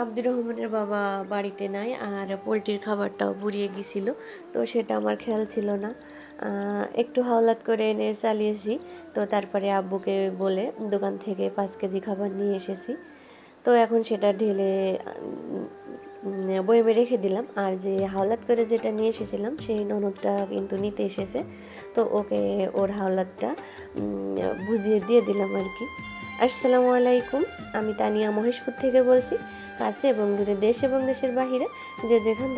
আব্দুর রহমানের বাবা বাড়িতে নাই, আর পোলট্রির খাবারটাও পুড়িয়ে গেছিল। তো সেটা আমার খেয়াল ছিল না। একটু হাওলাত করে এনে চালিয়েছি। তো তারপরে আব্বুকে বলে দোকান থেকে 5 কেজি খাবার নিয়ে এসেছি। তো এখন সেটা ঢেলে বয়মে রেখে দিলাম। আর যে হাওলাত করে যেটা নিয়ে এসেছিলাম সেই ননদটা কিন্তু নিতে এসেছে। তো ওকে ওর হাওলাতটা বুঝিয়ে দিয়ে দিলাম আর কি। আসসালামু আলাইকুম, আমি তানিয়া মহেশপুর থেকে বলছি। কাছে এবং দূরে, দেশ এবং দেশের বাহিরে যে যেখান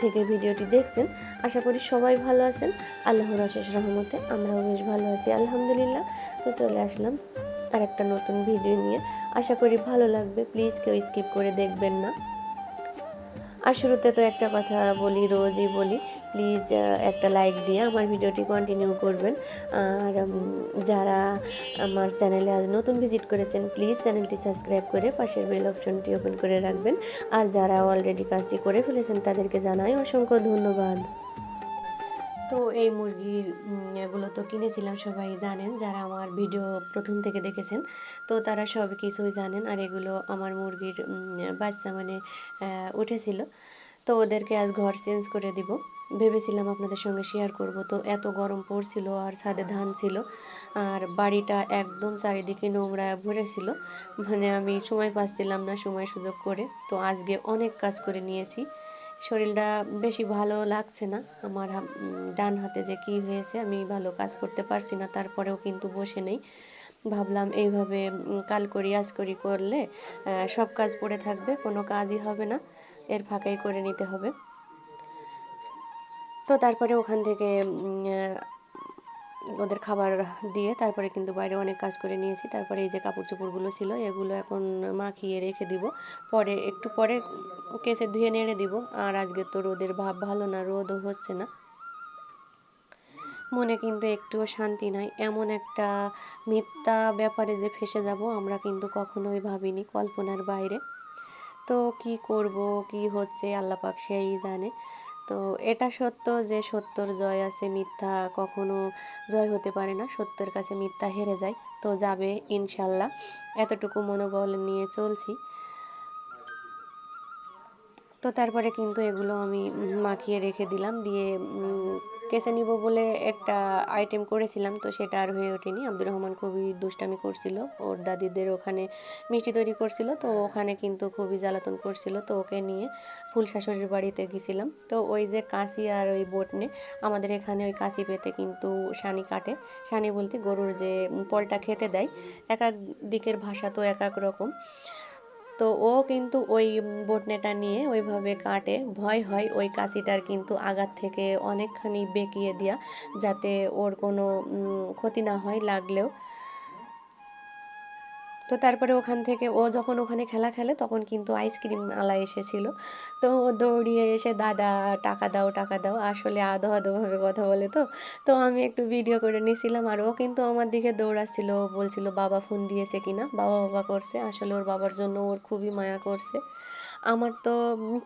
থেকে ভিডিওটি দেখছেন, আশা করি সবাই ভালো আছেন। আল্লাহর অশেষ রহমতে আমরাও বেশ ভালো আছি, আলহামদুলিল্লাহ। তো চলে আসলাম আর একটা নতুন ভিডিও নিয়ে। আশা করি ভালো লাগবে, প্লিজ কেউ স্কিপ করে দেখবেন না। আর শুরুতে তো একটা কথা বলি, রোজই বলি, প্লিজ একটা লাইক দিয়ে আমার ভিডিওটি কন্টিনিউ করবেন। আর যারা আমার চ্যানেলে আজ নতুন ভিজিট করেছেন, প্লিজ চ্যানেলটি সাবস্ক্রাইব করে পাশের বেল অপশনটি ওপেন করে রাখবেন। আর যারা অলরেডি কাজটি করে ফেলেছেন তাদেরকে জানাই অসংখ্য ধন্যবাদ। তো এই মুরগির এগুলো তো কিনেছিলাম, সবাই জানেন যারা আমার ভিডিও প্রথম থেকে দেখেছেন। তো তারা সব কিছুই জানেন। আর এগুলো আমার মুরগির বাচ্চা মানে উঠেছিল। তো ওদেরকে আজ ঘর চেঞ্জ করে দিব ভেবেছিলাম, আপনাদের সঙ্গে শেয়ার করব। তো এত গরম পড়ছিল আর ছাদে ধান ছিল, আর বাড়িটা একদম চারিদিকে নোংরা ভরে ছিল। মানে আমি সময় পাচ্ছিলাম না সময় সুযোগ করে। তো আজকে অনেক কাজ করে নিয়েছি, শরীরটা বেশি ভালো লাগছে না আমার। ডান হাতে যে কি হয়েছে, আমি ভালো কাজ করতে পারছি না। তারপরেও কিন্তু বসে নেই, ভাবলাম এইভাবে কাল করি আজ করি করলে সব কাজ পড়ে থাকবে, কোনো কাজই হবে না, এর ফাঁকেই করে নিতে হবে। তো তারপরে ওখান থেকে ওদের খাবার দিয়ে তারপরে কিন্তু বাইরে অনেক কাজ করে নিয়েছি। তারপরে এই যে কাপড় চোপড়গুলো ছিল এগুলো এখন মাখিয়ে রেখে দিব, পরে একটু পরে কেচে ধুয়ে নেড়ে দিব। আর আজকে তো রোদের ভাব ভালো না, রোদও হচ্ছে না, মনে কিন্তু একটুও শান্তি নাই। এমন একটা মিথ্যা ব্যাপারে যে ফেসে যাব আমরা কিন্তু কখনোই ভাবিনি, কল্পনার বাইরে। তো কি করব, কি হচ্ছে আল্লাহ পাক সেই জানে। তো এটা সত্য যে সত্যর জয় আছে, মিথ্যা কখনো জয় হতে পারে না, সত্যের কাছে মিথ্যা হেরে যায়। তো যাবে ইনশাল্লাহ, এতটুকু মনোবল নিয়ে চলছি। তো তারপরে কিন্তু এগুলো আমি মাখিয়ে রেখে দিলাম, দিয়ে কেচে নিব বলে একটা আইটেম করেছিলাম, তো সেটা আর হয়ে ওঠেনি। আব্দুর রহমান খুবই দুষ্টামি করছিল, ওর দাদিদের ওখানে মিষ্টি তৈরি করছিল, তো ওখানে কিন্তু খুবই জ্বালাতন করছিল। তো ওকে নিয়ে ফুল শাশুড়ির বাড়িতে গেছিলাম। তো ওই যে কাঁচি আর ওই বটনে, আমাদের এখানে ওই কাঁচি পেতে কিন্তু সানি কাটে। সানি বলতে গরুর যে পলটা খেতে দেয়, এক এক দিকের ভাষা তো এক এক রকম। তো ও কিন্তু ওই বটনেটা নিয়ে ওইভাবে কাটে, ভয় হয় ওই কাঁচিটার কিন্তু আঘাত থেকে অনেকখানি বেঁকিয়ে দেওয়া, যাতে ওর কোনো ক্ষতি না হয় লাগলেও। তো তারপরে ওখান থেকে ও যখন ওখানে খেলা খেলে তখন কিন্তু আইসক্রিম আলা এসেছিল। তো ও দৌড়িয়ে এসে, দাদা টাকা দাও টাকা দাও, আসলে আদো আদোভাবে কথা বলে। তো তো আমি একটু ভিডিও করে নিয়েছিলাম, আর ও কিন্তু আমার দিকে দৌড়াচ্ছিল, ও বলছিল বাবা ফোন দিয়েছে কিনা, বাবা বাবা করছে। আসলে ওর বাবার জন্য ওর খুবই মায়া করছে। আমার তো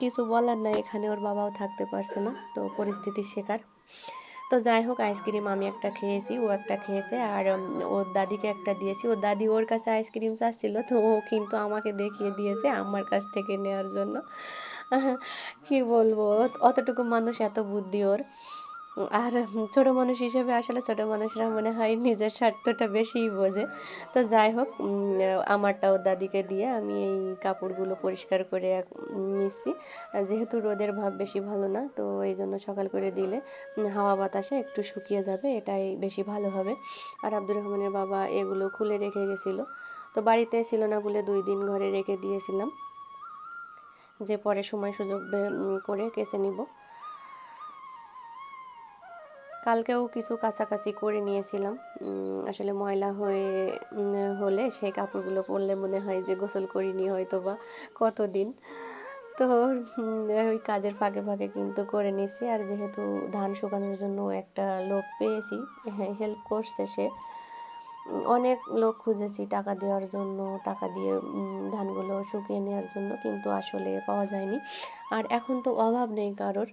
কিছু বলার নাই, এখানে ওর বাবাও থাকতে পারছে না, তো পরিস্থিতির শিকার। তো যাই হোক, আইসক্রিম আমি একটা খেয়েছি, ও একটা খেয়েছে, আর ওর দাদিকে একটা দিয়েছি। ওর দাদি ওর কাছে আইসক্রিম চাচ্ছিল, তো ও কিন্তু আমাকে দেখিয়ে দিয়েছে আমার কাছ থেকে নেওয়ার জন্য। কি বলবো, অতটুকু মানুষ, এত বুদ্ধি ওর। আর ছোট মানুষ হিসেবে আসলে ছোট মানুষরা মনে হয় নিজের স্বার্থটা বেশিই বোঝে। তো যাই হোক, আমারটা ওর দাদিকে দিয়ে আমি এই কাপড়গুলো পরিষ্কার করে নিচ্ছি। যেহেতু রোদের ভাব বেশি ভালো না, তো এই জন্য সকাল করে দিলে হাওয়া বাতাসে একটু শুকিয়ে যাবে, এটাই বেশি ভালো হবে। আর আব্দুর রহমানের বাবা এগুলো খুলে রেখে গেছিলো, তো বাড়িতে ছিল না বলে 2 দিন ঘরে রেখে দিয়েছিলাম, যে পরে সময় সুযোগ করে কেচে নিব। কালকেও কিছু কাছাকাছি করে নিয়েছিলাম। আসলে ময়লা হলে সেই কাপড়গুলো পরলে মনে হয় যে গোসল করিনি হয়তো বা কতদিন। তো ওই কাজের ফাঁকে ফাঁকে কিন্তু করে নিয়েছি। আর যেহেতু ধান শুকানোর জন্য একটা লোক পেয়েছি, হেল্প করছে সে। অনেক লোক খুঁজেছি টাকা দেওয়ার জন্য, টাকা দিয়ে ধানগুলো শুকিয়ে নেওয়ার জন্য, কিন্তু আসলে পাওয়া যায়নি। আর এখন তো অভাব নেই কারোর,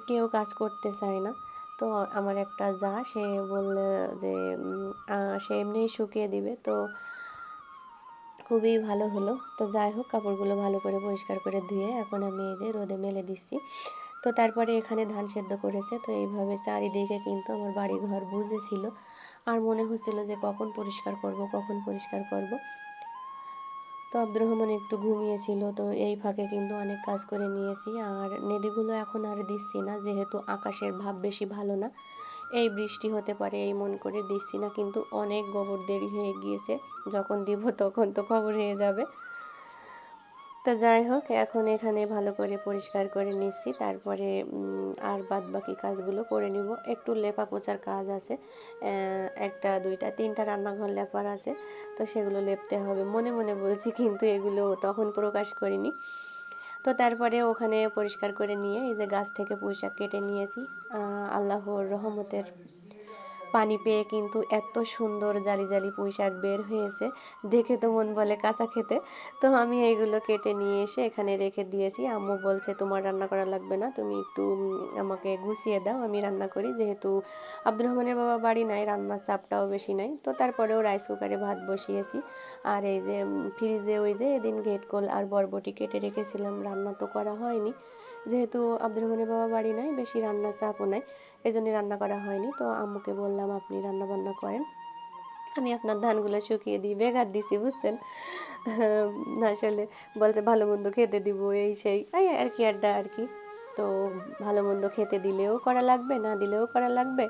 কেউ কাজ করতে চায় না। তো আমার একটা যা, সে বললে যে সে এমনিই শুকিয়ে দিবে। তো খুবই ভালো হলো। তো যাই হোক, কাপড়গুলো ভালো করে পরিষ্কার করে ধুয়ে এখন আমি এই যে রোদে মেলে দিচ্ছি। তো তারপরে এখানে ধান সেদ্ধ করেছে, তো এইভাবে চারিদিকে কিন্তু আমার বাড়ি ঘর বুঝেছিল, আর মনে হচ্ছিল যে কখন পরিষ্কার করব, কখন পরিষ্কার করব। তো আব্দুর রহমান একটু ঘুমিয়েছিল, তো এই ফাঁকে কিন্তু অনেক কাজ করে নিয়েছি। আর নেদিগুলো এখন আর দিচ্ছি না, যেহেতু আকাশের ভাব বেশি ভালো না, এই বৃষ্টি হতে পারে এই মন করে দিচ্ছি না, কিন্তু অনেক গোবর দেরি হয়ে গিয়েছে, যখন দিব তখন তো খবর হয়ে যাবে। তো যাই হোক, এখন এখানে ভালো করে পরিষ্কার করে নিচ্ছি, তারপরে আর বাদ বাকি কাজগুলো করে নিব। একটু লেপা পোছার কাজ আছে, একটা দুইটা তিনটা রান্নাঘর লেপার আছে, তো সেগুলো লেপতে হবে। মনে মনে বলছি, কিন্তু এগুলো তখন প্রকাশ করিনি। তো তারপরে ওখানে পরিষ্কার করে নিয়ে এই যে গাছ থেকে পুঁইশাক কেটে নিয়েছি। আল্লাহর রহমতের পানি পেয়ে কিন্তু এত সুন্দর জালি জালি পুঁইশাক বের হয়েছে, দেখে তো মন বলে কাঁচা খেতে। তো আমি এইগুলো কেটে নিয়ে এসে এখানে রেখে দিয়েছি। আম্মু বলছে তোমার রান্না করা লাগবে না, তুমি একটু আমাকে গুছিয়ে দাও, আমি রান্না করি। যেহেতু আব্দুর রহমানের বাবা বাড়ি নাই, রান্নার চাপটাও বেশি নাই, তো তারপরেও রাইস কুকারে ভাত বসিয়েছি। আর এই যে ফ্রিজে ওই যে এদিন ঘেটকোল আর বরবটি কেটে রেখেছিলাম, রান্না তো করা হয়নি, যেহেতু আব্দুর রহমানের বাবা বাড়ি নাই, বেশি রান্নার চাপও নাই, এই জন্য রান্না করা হয়নি। তো আম্মুকে বললাম আপনি রান্না বান্না করেন, আমি আপনার ধানগুলো শুকিয়ে দিই, বেগার দিছি, বুঝছেন। আসলে বলছে ভালো মন্দ খেতে দিব, এই সেই এই আর কি, আড্ডা আর কি। তো ভালো মন্দ খেতে দিলেও করা লাগবে, না দিলেও করা লাগবে,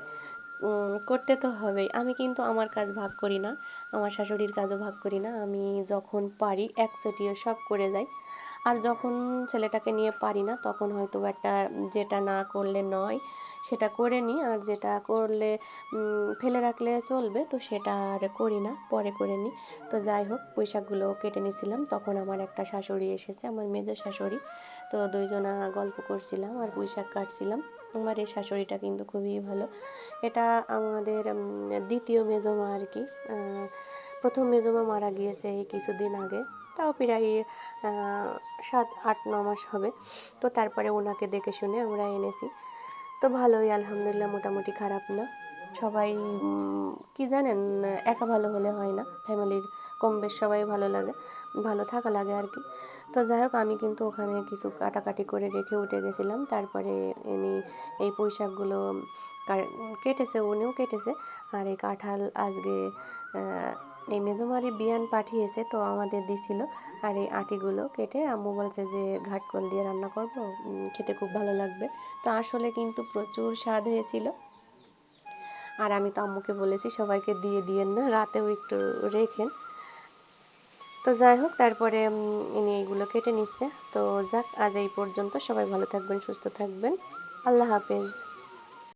করতে তো হবেই। আমি কিন্তু আমার কাজ ভাগ করি না, আমার শাশুড়ির কাজও ভাগ করি না, আমি যখন পারি একচোটিও সব করে যাই। আর যখন ছেলেটাকে নিয়ে পারি না, তখন হয়তো একটা যেটা না করলে নয় সেটা করে নিই, আর যেটা করলে ফেলে রাখলে চলবে, তো সেটা আর করি না, পরে করে নিই। তো যাই হোক, পুঁইশাকগুলো কেটে নিয়েছিলাম, তখন আমার একটা শাশুড়ি এসেছে, আমার মেজো শাশুড়ি। তো দুইজনা গল্প করছিলাম আর পুঁইশাক কাটছিলাম। আমার এই শাশুড়িটা কিন্তু খুবই ভালো। এটা আমাদের দ্বিতীয় মেজমা আর কি। প্রথম মেজমা মারা গিয়েছে এই কিছুদিন আগে, তাও প্রায় 7-8-9 মাস হবে। তো তারপরে ওনাকে দেখে শুনে আমরা এনেছি। তো ভালোই, আলহামদুলিল্লাহ, মোটামুটি খারাপ না। সবাই কি জানেন, একা ভালো হলে হয় না, ফ্যামিলির কম বেশ সবাই ভালো লাগে, ভালো থাকা লাগে আর কি। তো যাই হোক, আমি কিন্তু ওখানে কিছু কাটাকাটি করে রেখে উঠে গেছিলাম। তারপরে ইনি এই পুঁইশাকগুলো কেটেছে, উনিও কেটেছে। আর এই কাঁঠাল আজকে এই মেজমারি বিয়ান পাঠিয়েছে, তো আমাদের দিছিল। আর এই আটিগুলো কেটে আম্মু বলছে যে ঘাটকল দিয়ে রান্না করবো, খেতে খুব ভালো লাগবে। তো আসলে কিন্তু প্রচুর স্বাদ হয়েছিল। আর আমি তো আম্মুকে বলেছি সবাইকে দিয়ে দিয়েন না, রাতেও একটু রেখেন। তো যাই হোক, তারপরে ইনি এইগুলো কেটে নিচ্ছে। তো যাক, আজ এই পর্যন্ত। সবাই ভালো থাকবেন, সুস্থ থাকবেন। আল্লাহ হাফেজ।